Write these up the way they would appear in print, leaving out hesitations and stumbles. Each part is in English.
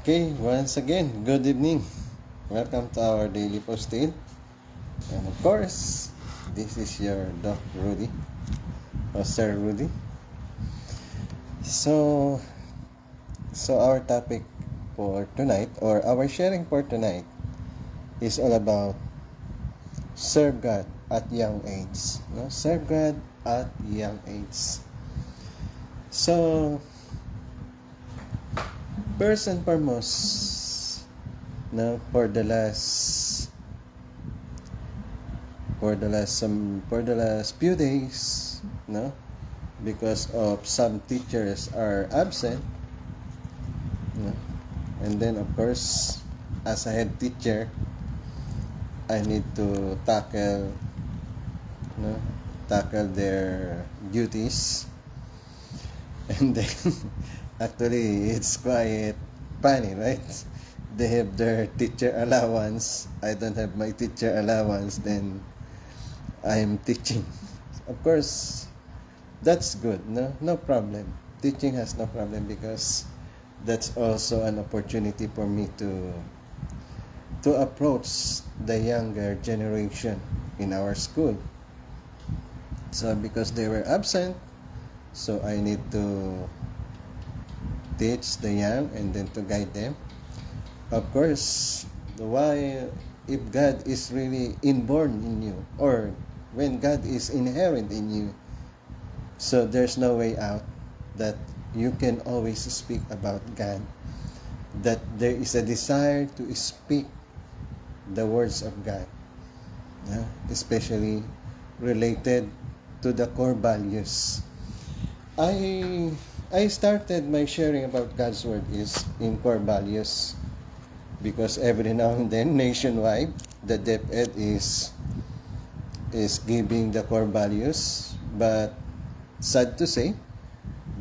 Okay, once again, good evening. Welcome to our daily posting. And of course, this is your Doc Rudy, or Sir Rudy. So our topic for tonight, or our sharing for tonight, is all about serve God at young age. No? Serve God at young age. So, first and foremost, no, for the last few days, no, because of some teachers are absent, no, and then of course, as a head teacher, I need to tackle their duties, and then actually it's quite funny, right? They have their teacher allowance, I don't have my teacher allowance, then I am teaching. Of course, that's good, no problem. Teaching has no problem, because that's also an opportunity for me to approach the younger generation in our school. So because they were absent, so I need to teach the young and then to guide them. Of course, why, if God is really inborn in you, or when God is inherent in you, so there's no way out that you can always speak about God, that there is a desire to speak the words of God, especially related to the core values. I started my sharing about God's word is in core values, because every now and then nationwide the DepEd is giving the core values, but sad to say,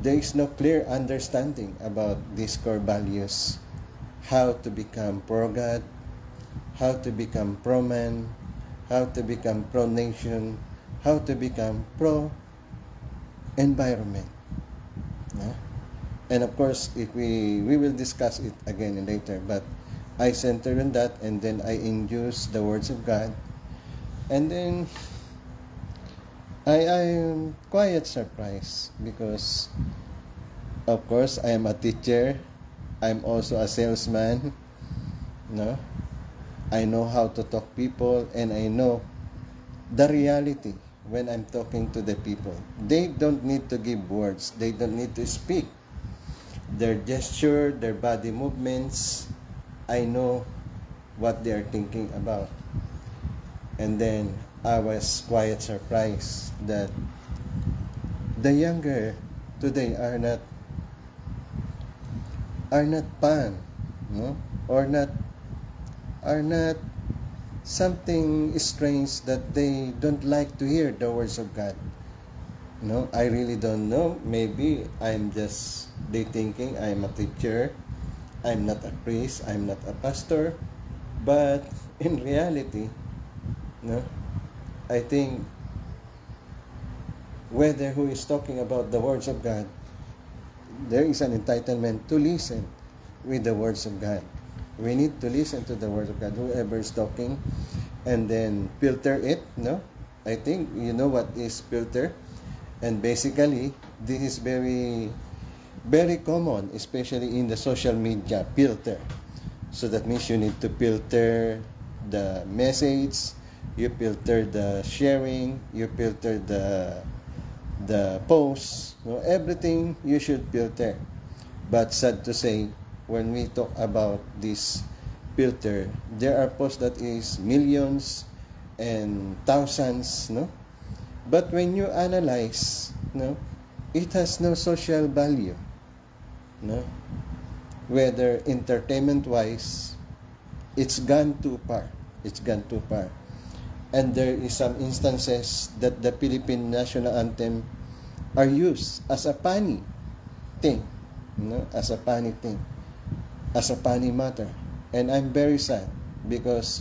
there is no clear understanding about these core values, how to become pro-God, how to become pro-man, how to become pro-nation, how to become pro-environment. And of course, if we will discuss it again later, but I center on that, and then I induce the words of God, and then I am quite surprised, because of course I am a teacher, I'm also a salesman, no? I know how to talk people, and I know the reality when I'm talking to the people. They don't need to give words, they don't need to speak. Their gesture, their body movements, I know what they are thinking about. And then I was quite surprised that the younger today are not fun, no? Or are not something strange, that they don't like to hear the words of God. No, I really don't know. Maybe they thinking I'm a teacher, I'm not a priest, I'm not a pastor. But in reality, no, I think whether who is talking about the words of God, there is an entitlement to listen with the words of God. We need to listen to the words of God, whoever is talking, and then filter it, no? I think you know what is filter. And basically, this is very, very common, especially in the social media, filter. So that means you need to filter the message, you filter the sharing, you filter the posts, no? Everything you should filter. But sad to say, when we talk about this filter, there are posts that is millions and thousands, no? But when you analyze, no, it has no social value, no? Whether entertainment-wise, it's gone too far. It's gone too far. And there is some instances that the Philippine national anthem are used as a funny thing, no? As a funny thing, as a funny matter. And I'm very sad, because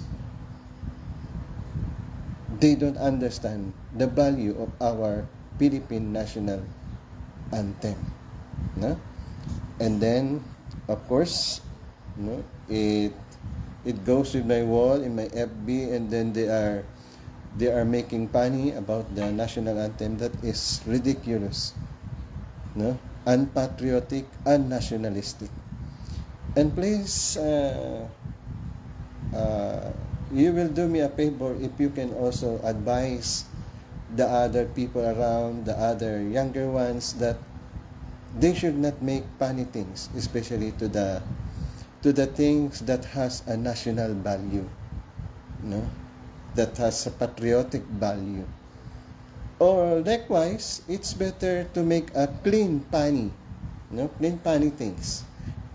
they don't understand the value of our Philippine national anthem, no? And then, of course, No, it goes with my wall in my FB, and then they are making funny about the national anthem. That is ridiculous. No, unpatriotic, unnationalistic. And please, you will do me a favor if you can also advise the other people around, the other younger ones, that they should not make funny things, especially to the things that has a national value, no, that has a patriotic value. Or likewise, it's better to make a clean funny, no, clean funny things,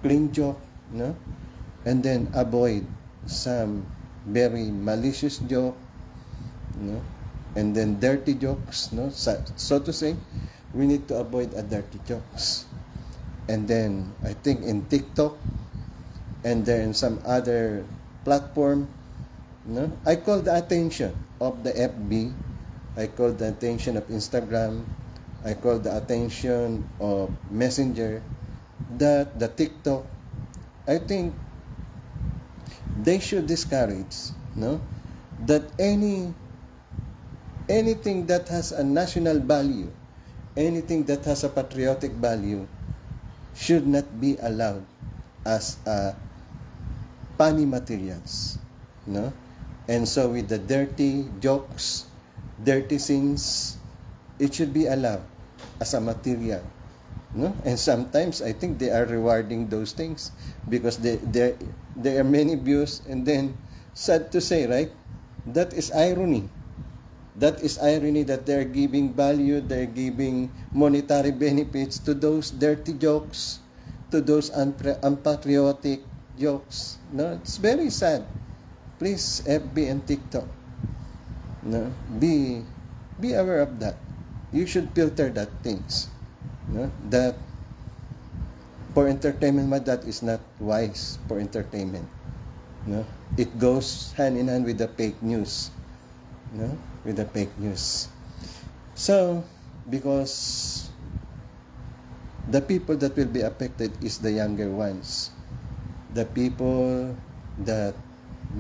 clean joke, no, and then avoid some very malicious joke, no, and then dirty jokes, no, so to say. We need to avoid a dirty jokes. And then I think in TikTok and then some other platform, no, I call the attention of the FB, I call the attention of Instagram, I call the attention of Messenger, that the TikTok, I think they should discourage, no, that anything that has a national value, anything that has a patriotic value should not be allowed as funny materials, no. And so with the dirty jokes, dirty scenes, it should be allowed as a material, no. And sometimes I think they are rewarding those things because there are many views, and then sad to say, right, that is irony. That is irony that they're giving value, they're giving monetary benefits to those dirty jokes, to those unpatriotic jokes. No, it's very sad. Please, FB and TikTok, no, be aware of that. You should filter that things. No, that for entertainment, but that is not wise for entertainment. No, it goes hand in hand with the fake news. No, with the fake news. So, because the people that will be affected is the younger ones, the people that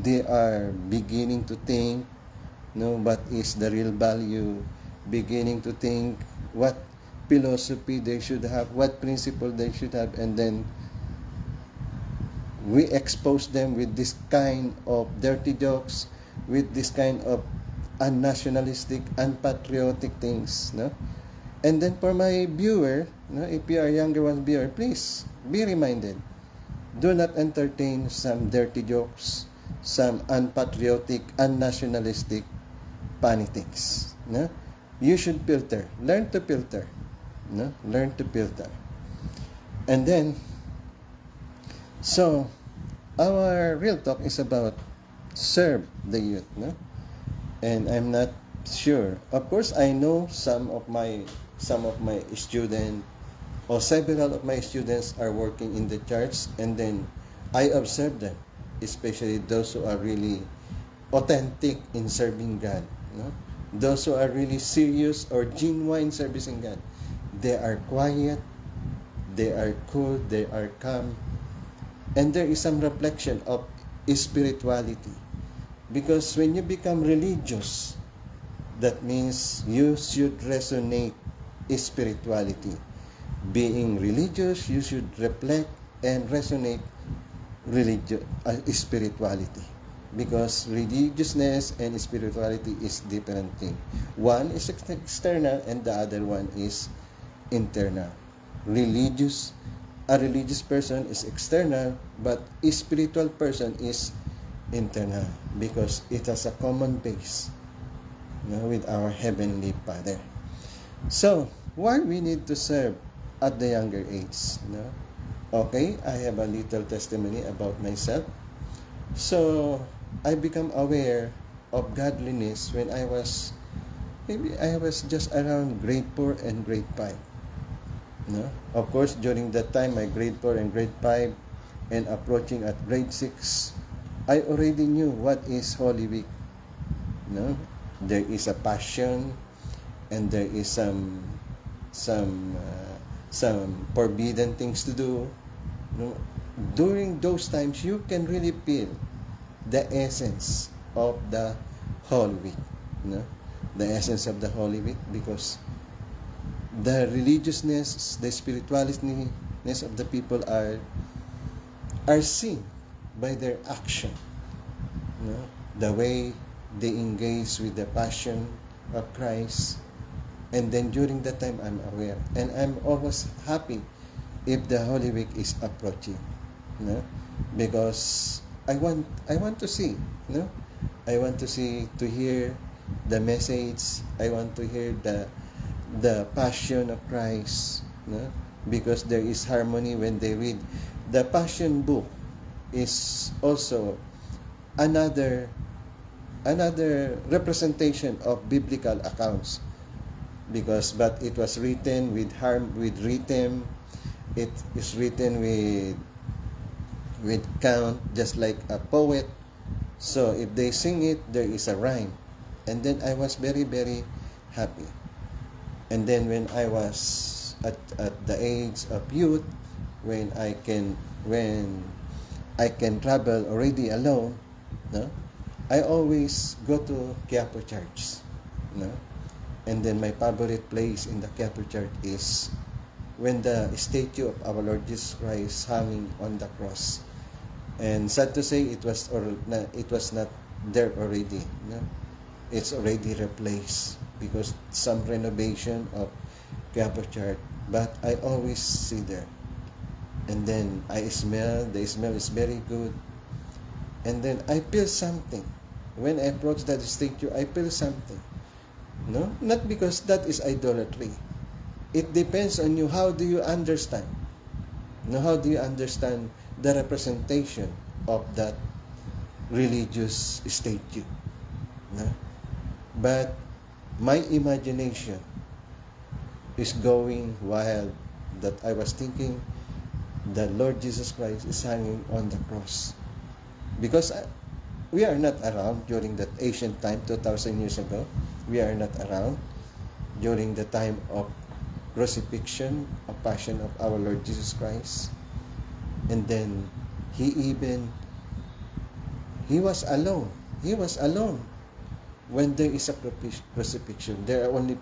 they are beginning to think, no, what is the real value, beginning to think what philosophy they should have, what principle they should have, and then we expose them with this kind of dirty jokes, with this kind of unnationalistic, unpatriotic things, no? And then for my viewer, no, if you are younger one viewer, please be reminded, do not entertain some dirty jokes, some unpatriotic, unnationalistic funny things, no? You should filter, learn to filter, no? Learn to filter. And then, so our real talk is about serve the youth, no? And I'm not sure. Of course, I know some of my students, or several of my students are working in the church, and then I observe them, especially those who are really authentic in serving God, no? Those who are really serious or genuine servicing God. They are quiet, they are cool, they are calm, and there is some reflection of spirituality. Because when you become religious, that means you should resonate spirituality. Being religious, you should reflect and resonate spirituality. Because religiousness and spirituality is different thing. One is external and the other one is internal. A religious person is external, but a spiritual person is internal, because it has a common base, you know, with our Heavenly Father. So, why we need to serve at the younger age? You know? Okay, I have a little testimony about myself. So, I become aware of godliness when I was just around grade 4 and grade 5. No? Of course, during that time, my grade 4 and grade 5 and approaching at grade 6, I already knew what is Holy Week. No? There is a passion, and there is some forbidden things to do. No? during those times, you can really feel the essence of the Holy Week. You know? The essence of the Holy Week, because the religiousness, the spiritualness of the people are seen by their action. You know? The way they engage with the passion of Christ. And then during that time, I'm aware. And I'm always happy if the Holy Week is approaching. You know? Because I want to see. You know? I want to see, to hear the message. I want to hear the passion of Christ. You know? Because there is harmony when they read. The Passion book is also another representation of biblical accounts, but it was written with rhythm. It is written with count, just like a poet. So if they sing it, there is a rhyme. And then I was very, very happy. And then when I was at the age of youth, when I can travel already alone, no? I always go to Quiapo Church, no? And then my favorite place in the Quiapo Church is when the statue of our Lord Jesus Christ hanging on the cross. And sad to say, it was not there already, no? It's already replaced because some renovation of Quiapo Church. But I always see there. And then the smell is very good. And then I feel something. When I approach that statue, I feel something. No? Not because that is idolatry. It depends on you. How do you understand? No, how do you understand the representation of that religious statue? No? But my imagination is going wild, that I was thinking the Lord Jesus Christ is hanging on the cross. Because we are not around during that ancient time, 2,000 years ago. We are not around during the time of crucifixion, of passion of our Lord Jesus Christ. And then he was alone. He was alone when there is a crucifixion. There are only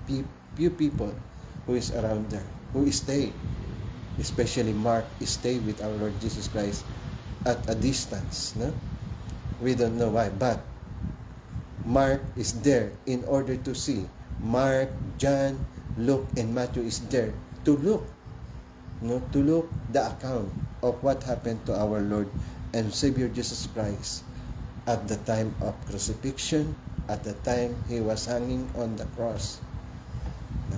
few people who is around there, who stay. Especially Mark stay with our Lord Jesus Christ at a distance. No? We don't know why, but Mark is there in order to see. Mark, John, Luke, and Matthew is there to look. No? To look the account of what happened to our Lord and Savior Jesus Christ at the time of crucifixion, at the time he was hanging on the cross. No?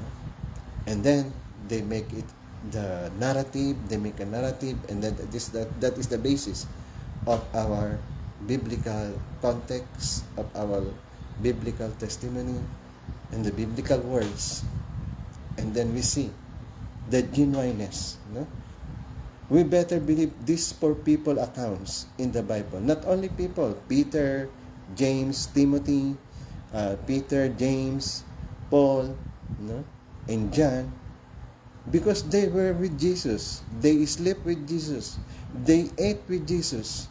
And then they make it the narrative, they make a narrative, and then that is the basis of our biblical context, of our biblical testimony, and the biblical words. And then we see the genuineness. No? We better believe these 4 people accounts in the Bible. Not only people, Peter, James, Timothy, Peter, James, Paul, no? And John, because they were with Jesus. They slept with Jesus. They ate with Jesus.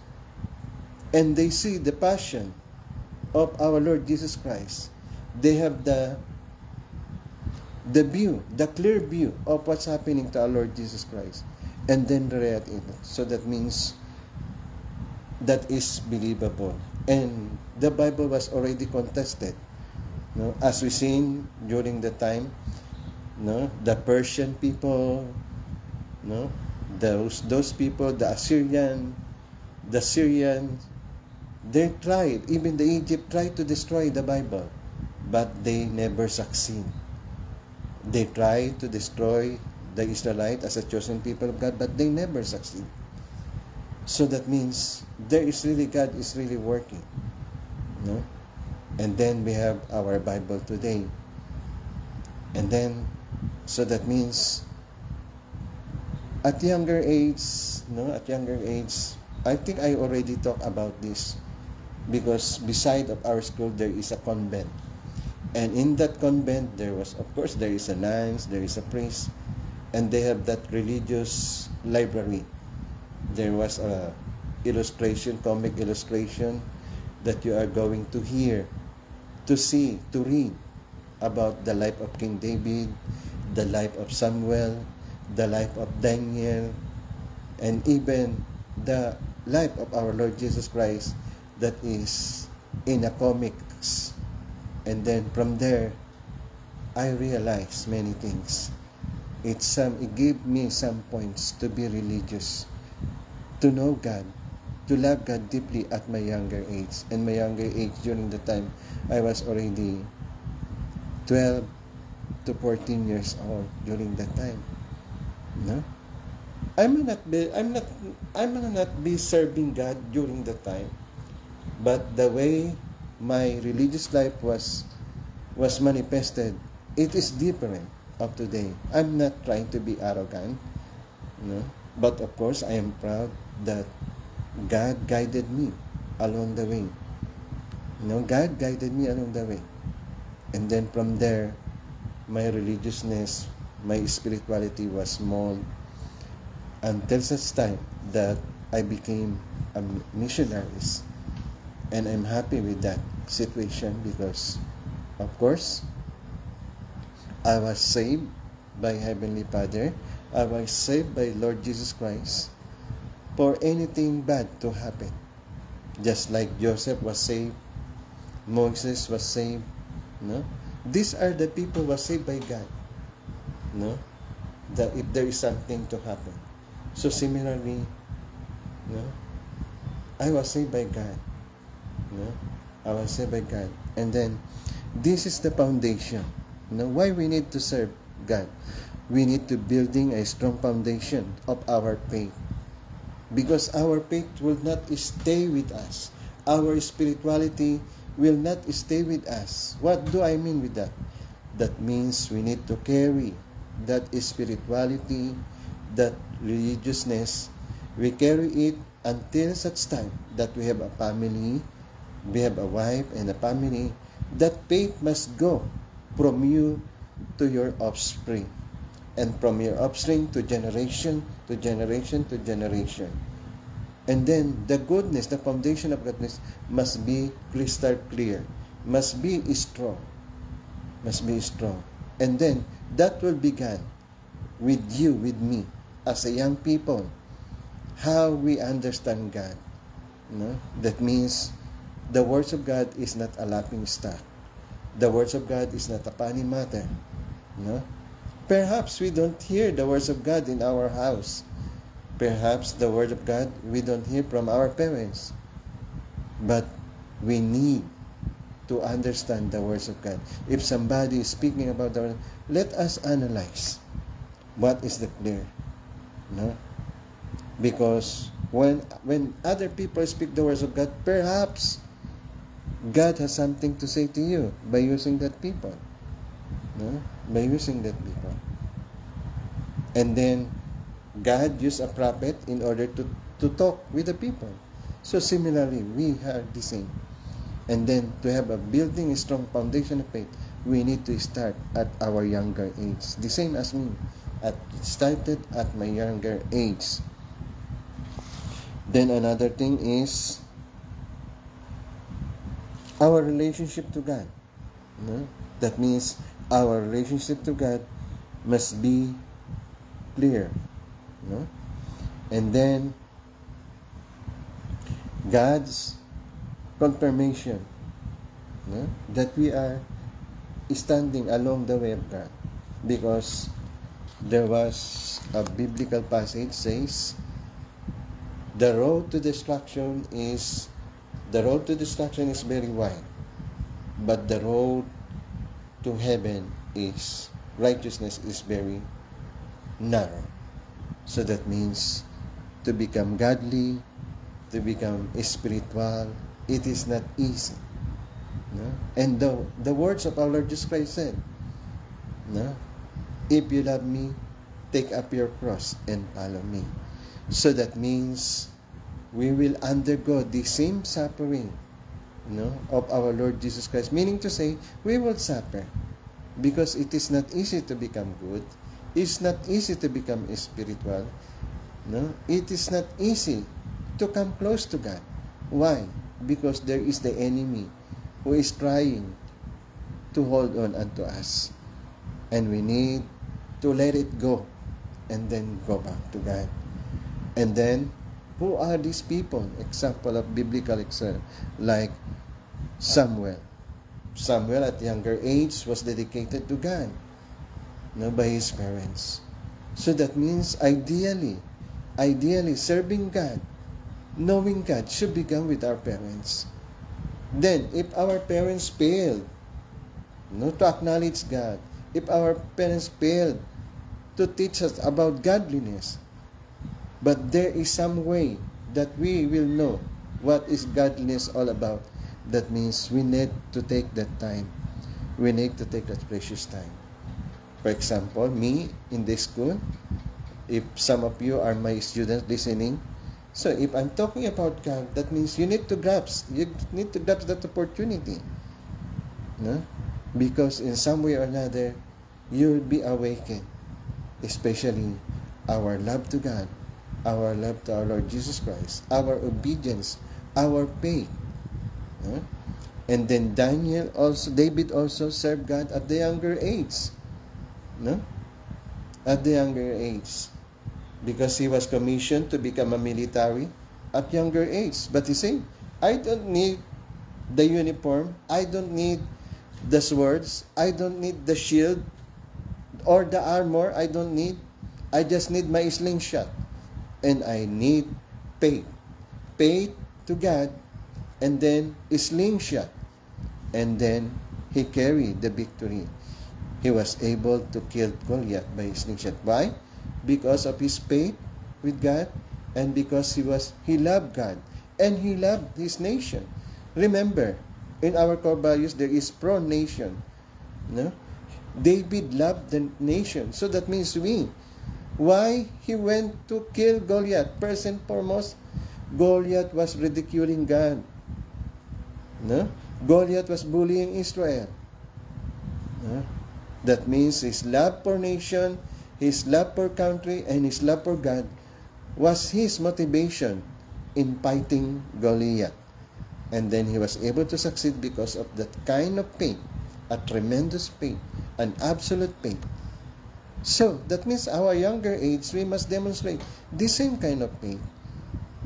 And they see the passion of our Lord Jesus Christ. They have the view, the clear view of what's happening to our Lord Jesus Christ. And then react in it. So that means that is believable. And the Bible was already contested. No? As we seen during the time, no, the Persian people, no, those people, the Assyrian, the Syrians, they tried, even the Egypt tried to destroy the Bible, but they never succeed. They tried to destroy the Israelites as a chosen people of God, but they never succeed. So that means there is really, God is really working. No? And then we have our Bible today. And then, so that means at younger age, I think I already talked about this, because beside of our school there is a convent. And in that convent there was, of course, there is a nuns, there is a priest, and they have that religious library. there was a illustration, comic illustration that you are going to hear, to see, to read about the life of King David, the life of Samuel, the life of Daniel, and even the life of our Lord Jesus Christ that is in a comics. And then from there, I realized many things. It gave me some points to be religious, to know God, to love God deeply at my younger age. And my younger age, during the time, I was already 12 to 14 years old during that time. No? I may not be serving God during the time, but the way my religious life was manifested, it is different of today. I'm not trying to be arrogant, no? But of course I am proud that God guided me along the way. God guided me along the way. And then from there, my religiousness, my spirituality was molded until such time that I became a missionary. And I'm happy with that situation because, of course, I was saved by Heavenly Father. I was saved by Lord Jesus Christ for anything bad to happen. Just like Joseph was saved, Moses was saved. No? These are the people who were saved by God. No? That if there is something to happen. So similarly, no? I was saved by God. No? I was saved by God. And then, this is the foundation. Why we need to serve God? We need to building a strong foundation of our faith. Because our faith will not stay with us. Our spirituality will not stay with us. What do I mean with that? That means we need to carry that spirituality, that religiousness. We carry it until such time that we have a family, we have a wife and a family. That faith must go from you to your offspring, and from your offspring to generation to generation to generation. And then the goodness, the foundation of goodness must be crystal clear, must be strong, must be strong. And then that will begin with you, with me, as a young people, how we understand God. That means the words of God is not a laughing stock. The words of God is not a funny matter. Perhaps we don't hear the words of God in our house. Perhaps the word of God we don't hear from our parents. But we need to understand the words of God. If somebody is speaking about the word, let us analyze what is the clear. Because when other people speak the words of God, perhaps God has something to say to you by using that people. By using that people. And then God used a prophet in order to talk with the people. So similarly, we are the same. And then to have a building a strong foundation of faith, we need to start at our younger age. The same as me. Started at my younger age. Then another thing is our relationship to God. That means our relationship to God must be clear. And then God's confirmation that we are standing along the way of God. Because there was a biblical passage says, the road to destruction is very wide, but the road to heaven is righteousness is very narrow. So that means to become godly, to become spiritual, it is not easy. And the words of our Lord Jesus Christ said, if you love me, take up your cross and follow me. So that means we will undergo the same suffering of our Lord Jesus Christ. Meaning to say, we will suffer. Because it is not easy to become good. It's not easy to become spiritual. No? It is not easy to come close to God. Why? Because there is the enemy who is trying to hold on unto us. And we need to let it go and then go back to God. And then, who are these people? Example of biblical example, like Samuel. Samuel at younger age was dedicated to God, by his parents. So that means ideally, serving God, knowing God should begin with our parents. Then, if our parents failed to acknowledge God, if our parents failed to teach us about godliness, but there is some way that we will know what is godliness all about, that means we need to take that time. We need to take that precious time. For example, me in this school, if some of you are my students listening, so if I'm talking about God, that means you need to grasp that opportunity. No? Because in some way or another, you'll be awakened, especially our love to God, our love to our Lord Jesus Christ, our obedience, our faith. No? And then David also served God at the younger age. No? At the younger age. Because he was commissioned to become a military at younger age. But he said, I don't need the uniform, I don't need the swords, I don't need the shield or the armor, I just need my slingshot. And I need faith. Faith to God, and then a slingshot. And then he carried the victory. He was able to kill Goliath by his slingshot. Why? Because of his faith with God, and because he loved God, and he loved his nation. Remember, in our core values, there is pro-nation. No? David loved the nation. So that means why he went to kill Goliath? First and foremost, Goliath was ridiculing God. No? Goliath was bullying Israel. No? That means his love for nation, his love for country, and his love for God was his motivation in fighting Goliath. And then he was able to succeed because of that kind of faith, a tremendous faith, an absolute faith. So, that means our younger age, we must demonstrate the same kind of faith,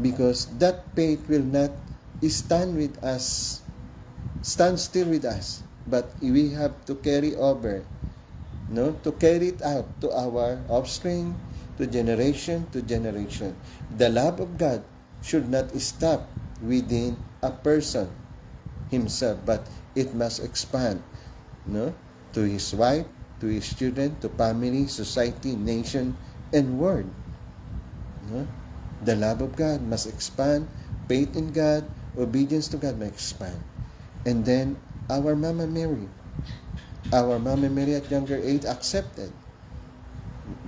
because that faith will not stand still with us, but we have to carry over, to carry it out to our offspring, to generation. The love of God should not stop within a person himself, but it must expand, to his wife, to his children, to family, society, nation, and world. The love of God must expand. Faith in God, obedience to God must expand. And then our Mama Mary at younger age accepted.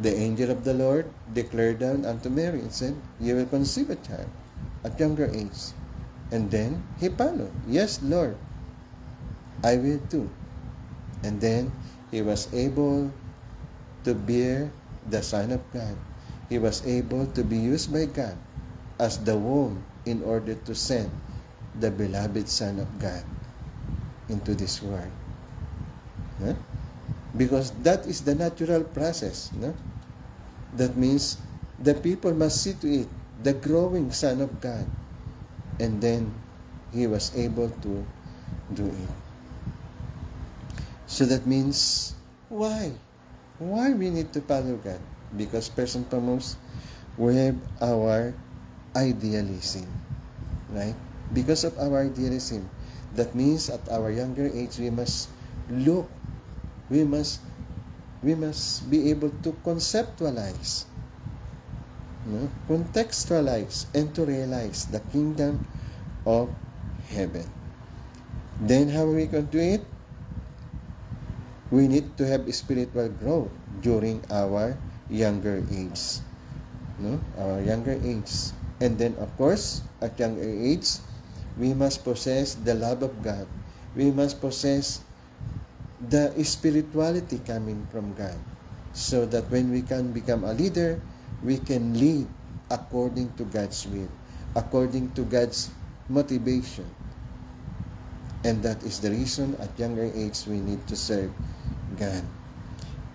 The angel of the Lord declared down unto Mary and said, you will conceive a child at younger age. And then he followed. Yes, Lord, I will too. And then he was able to bear the Son of God. He was able to be used by God as the womb in order to send the beloved Son of God into this world. Because that is the natural process. That means the people must see to it, the growing Son of God. And then he was able to do it. So that means, why? Why we need to follow God? Because first and foremost, we have our idealism. Right? Because of our idealism. That means at our younger age, we must look. We must be able to conceptualize, contextualize, and to realize the kingdom of heaven. Then how we can do it? We need to have spiritual growth during our younger age. Our younger age. And then, of course, at younger age, we must possess the love of God. We must possess the spirituality coming from God, so that when we can become a leader, we can lead according to God's will, according to God's motivation. And that is the reason at younger age we need to serve God.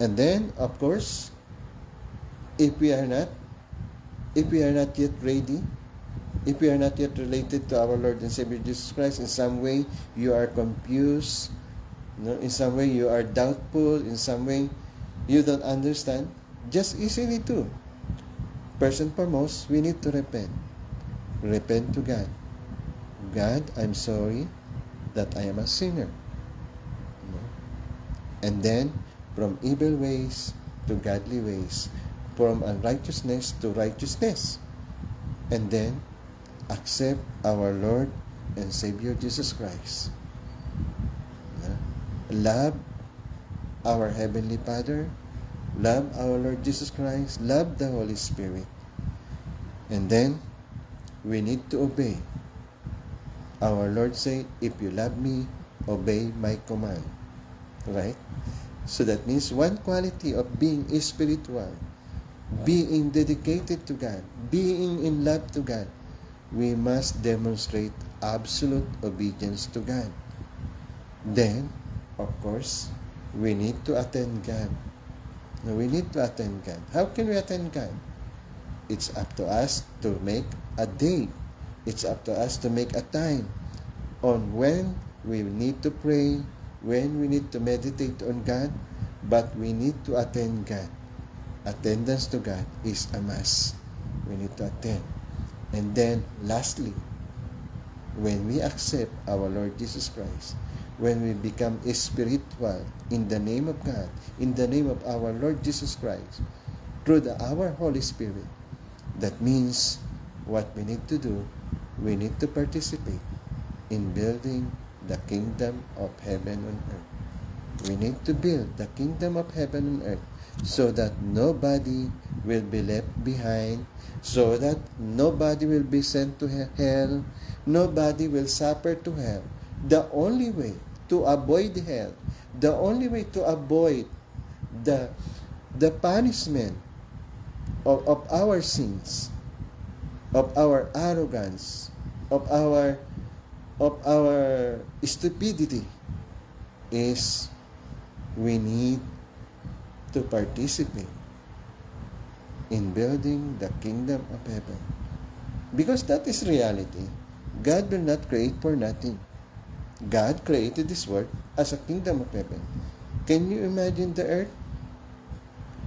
And then, of course, if we are not yet ready, if we are not yet related to our Lord and Savior Jesus Christ, in some way you are confused, in some way you are doubtful, in some way you don't understand, just easily too. First and foremost, we need to repent. Repent to God. God, I'm sorry that I am a sinner. And then, from evil ways to godly ways, from unrighteousness to righteousness. And then, accept our Lord and Savior Jesus Christ. Love our Heavenly Father, love our Lord Jesus Christ, love the Holy Spirit. And then, we need to obey. Our Lord said, if you love me, obey my command. Right? So that means one quality of being spiritual, being dedicated to God, being in love to God, we must demonstrate absolute obedience to God. Then, of course, we need to attend God. Now, we need to attend God. How can we attend God? It's up to us to make a day. It's up to us to make a time on when we need to pray, when we need to meditate on God, but we need to attend God. Attendance to God is a must. We need to attend. And then, lastly, when we accept our Lord Jesus Christ, when we become spiritual in the name of God, in the name of our Lord Jesus Christ, through our Holy Spirit, that means what we need to do, we need to participate in building the kingdom of heaven on earth. We need to build the kingdom of heaven on earth so that nobody will be left behind, so that nobody will be sent to hell, nobody will suffer to hell. The only way to avoid hell, the only way to avoid the punishment of our sins, of our arrogance, of our stupidity, is we need to participate in building the kingdom of heaven. Because that is reality. God will not create for nothing. God created this world as a kingdom of heaven. Can you imagine the earth?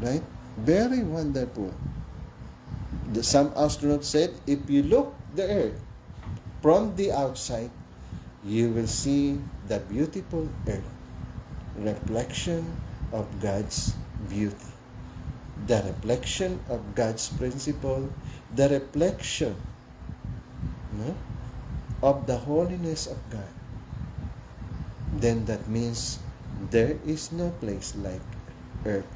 Right? Very wonderful. Some astronauts said, if you look the earth from the outside, you will see the beautiful earth, reflection of God's beauty, the reflection of God's principle, the reflection of the holiness of God. Then that means there is no place like earth.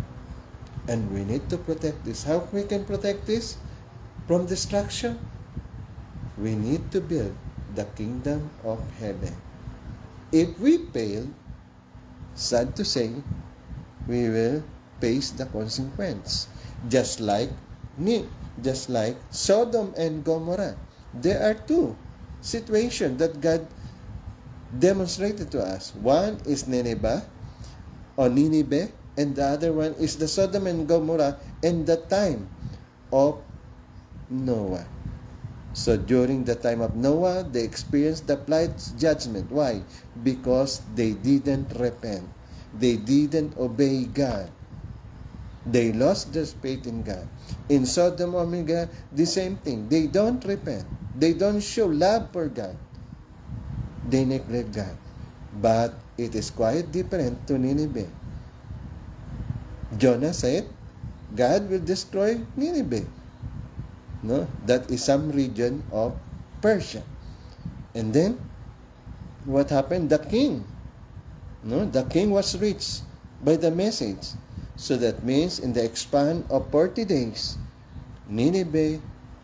And we need to protect this. How we can protect this from destruction? We need to build the kingdom of heaven. If we fail, sad to say, we will face the consequence. Just like Sodom and Gomorrah. There are two situations that God demonstrated to us. One is Nineveh, and the other one is the Sodom and Gomorrah in the time of Noah. So during the time of Noah, they experienced the flood's judgment. Why? Because they didn't repent. They didn't obey God. They lost their faith in God. In Sodom and Gomorrah, the same thing. They don't repent. They don't show love for God. They neglect God. But it is quite different to Nineveh. Jonah said, God will destroy Nineveh. No, that is some region of Persia. And then, what happened? The king was reached by the message. So that means in the span of 40 days, Nineveh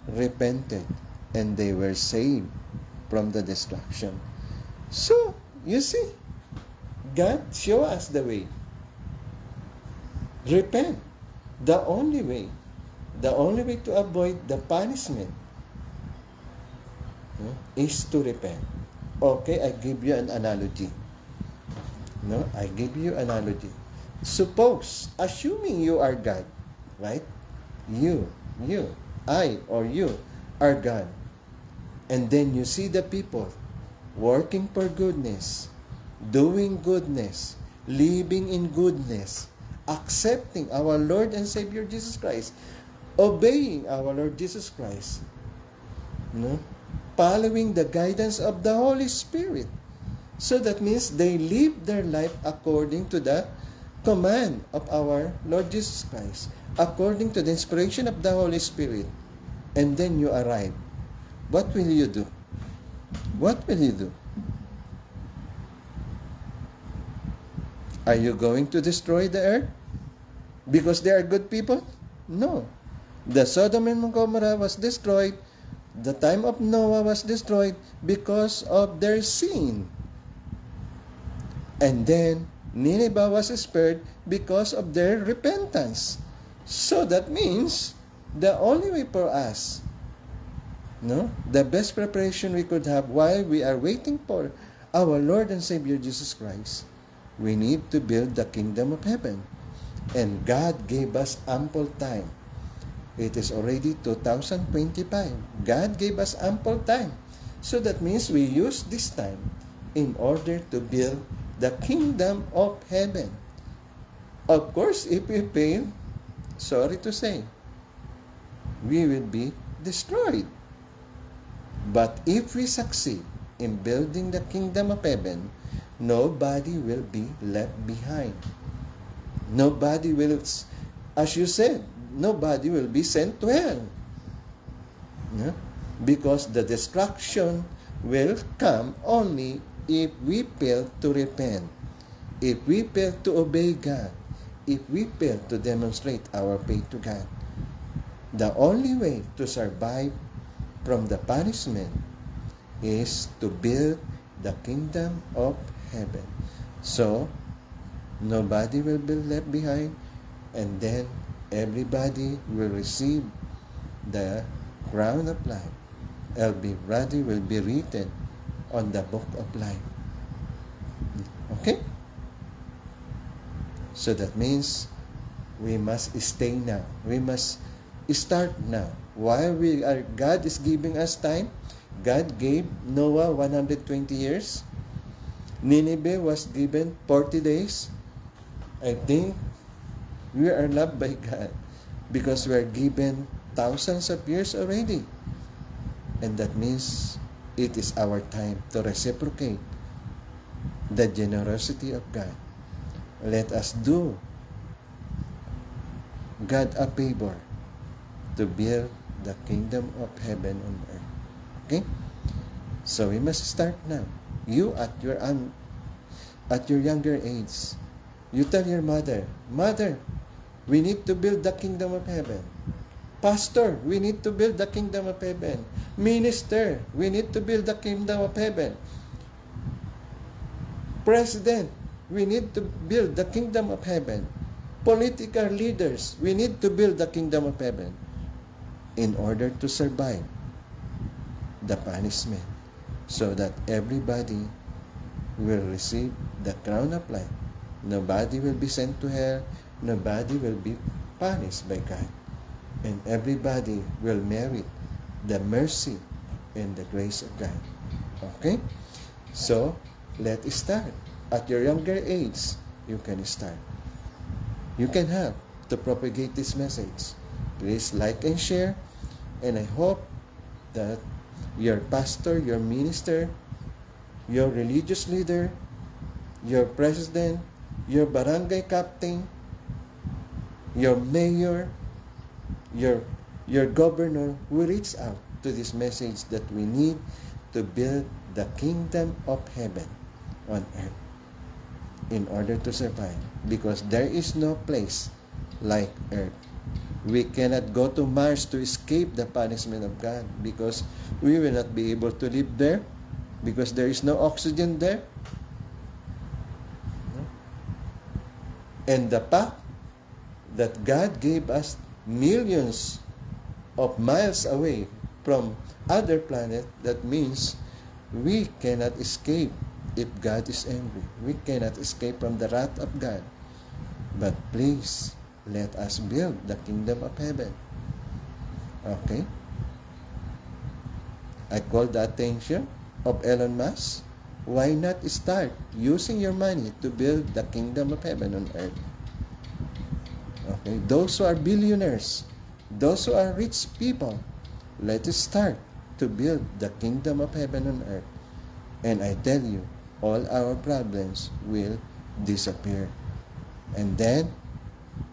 repented and they were saved from the destruction. So, you see, God show us the way. Repent. The only way The only way to avoid the punishment is to repent. Okay, I give you an analogy. I give you analogy. Suppose, assuming you are God, right? You, I or you are God. And then you see the people working for goodness, doing goodness, living in goodness, accepting our Lord and Savior Jesus Christ, obeying our Lord Jesus Christ, following the guidance of the Holy Spirit. So that means they live their life according to the command of our Lord Jesus Christ, according to the inspiration of the Holy Spirit. And then you arrive. What will you do? What will you do? Are you going to destroy the earth because they are good people? No. The Sodom and Gomorrah was destroyed. The time of Noah was destroyed because of their sin. And then Nineveh was spared because of their repentance. So that means the only way for us, the best preparation we could have while we are waiting for our Lord and Savior Jesus Christ, we need to build the kingdom of heaven. And God gave us ample time. It is already 2025. God gave us ample time. So that means we use this time in order to build the kingdom of heaven. Of course, if we fail, sorry to say, we will be destroyed. But if we succeed in building the kingdom of heaven, nobody will be left behind. Nobody will, as you said, nobody will be sent to hell. Because the destruction will come only if we fail to repent, if we fail to obey God, if we fail to demonstrate our faith to God. The only way to survive from the punishment is to build the kingdom of heaven. So, nobody will be left behind, and then everybody will receive the crown of life. Everybody will be written on the book of life. Okay? So that means we must stay now. We must start now. While God is giving us time, God gave Noah 120 years. Nineveh was given 40 days. I think we are loved by God because we are given thousands of years already. And that means it is our time to reciprocate the generosity of God. Let us do God a favor to build the kingdom of heaven on earth. Okay? So we must start now. You at your younger age, you tell your mother, Mother, we need to build the kingdom of heaven. Pastor, we need to build the kingdom of heaven. Minister, we need to build the kingdom of heaven. President, we need to build the kingdom of heaven. Political leaders, we need to build the kingdom of heaven in order to survive the punishment, so that everybody will receive the crown of life. Nobody will be sent to hell. Nobody will be punished by God. And everybody will merit the mercy and the grace of God. Okay? So, let's start. At your younger age, you can start. You can help to propagate this message. Please like and share. And I hope that your pastor, your minister, your religious leader, your president, your barangay captain, your mayor, your governor will reach out to this message that we need to build the kingdom of heaven on earth in order to survive, because there is no place like earth. We cannot go to Mars to escape the punishment of God, because we will not be able to live there, because there is no oxygen there. And the fact that God gave us millions of miles away from other planet, that means we cannot escape if God is angry. We cannot escape from the wrath of God. But please, let us build the kingdom of heaven. Okay? I call the attention of Elon Musk. Why not start using your money to build the kingdom of heaven on earth? Okay? Those who are billionaires, those who are rich people, let us start to build the kingdom of heaven on earth. And I tell you, all our problems will disappear. And then,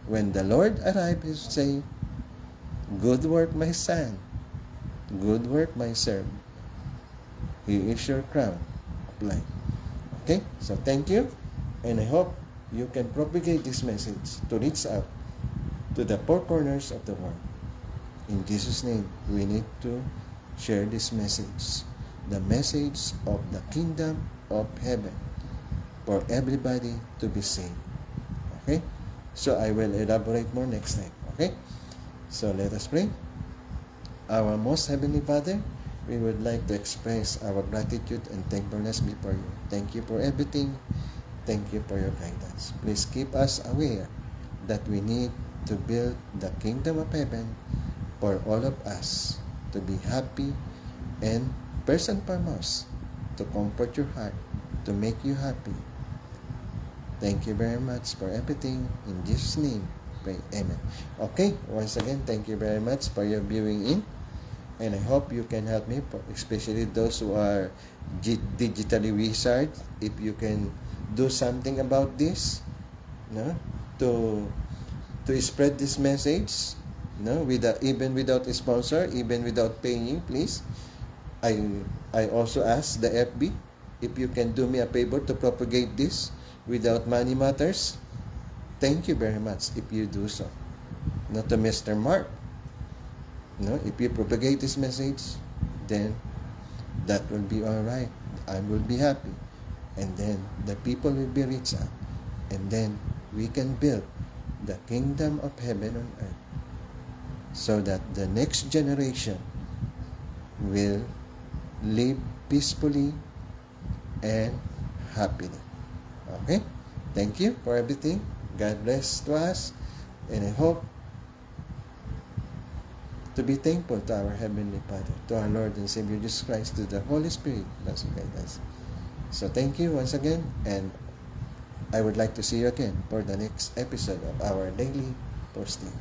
when the Lord arrives, He will say, "Good work, my son. Good work, my servant. He is your crown of life." Okay? So thank you. And I hope you can propagate this message to reach out to the four corners of the world. In Jesus' name, we need to share this message. The message of the kingdom of heaven for everybody to be saved. Okay? So I will elaborate more next time. Okay? So let us pray. Our most heavenly Father, we would like to express our gratitude and thankfulness before you. Thank you for everything. Thank you for your guidance. Please keep us aware that we need to build the kingdom of heaven for all of us to be happy, and first and foremost, to comfort your heart, to make you happy. Thank you very much for everything. In Jesus' name, pray. Amen. Okay, once again, thank you very much for your viewing in. And I hope you can help me, especially those who are digitally wizard. If you can do something about this, no, to spread this message, no, even without a sponsor, even without paying, please. I also ask the FB if you can do me a favor to propagate this without money matters. Thank you very much if you do so. Not to Mr. Mark. No, if you propagate this message, then that will be all right. I will be happy. And then the people will be reached out. And then we can build the kingdom of heaven on earth, so that the next generation will live peacefully and happily. Okay? Thank you for everything. God bless to us. And I hope to be thankful to our Heavenly Father, to our Lord and Savior Jesus Christ, to the Holy Spirit that guide us. So thank you once again, and I would like to see you again for the next episode of our daily posting.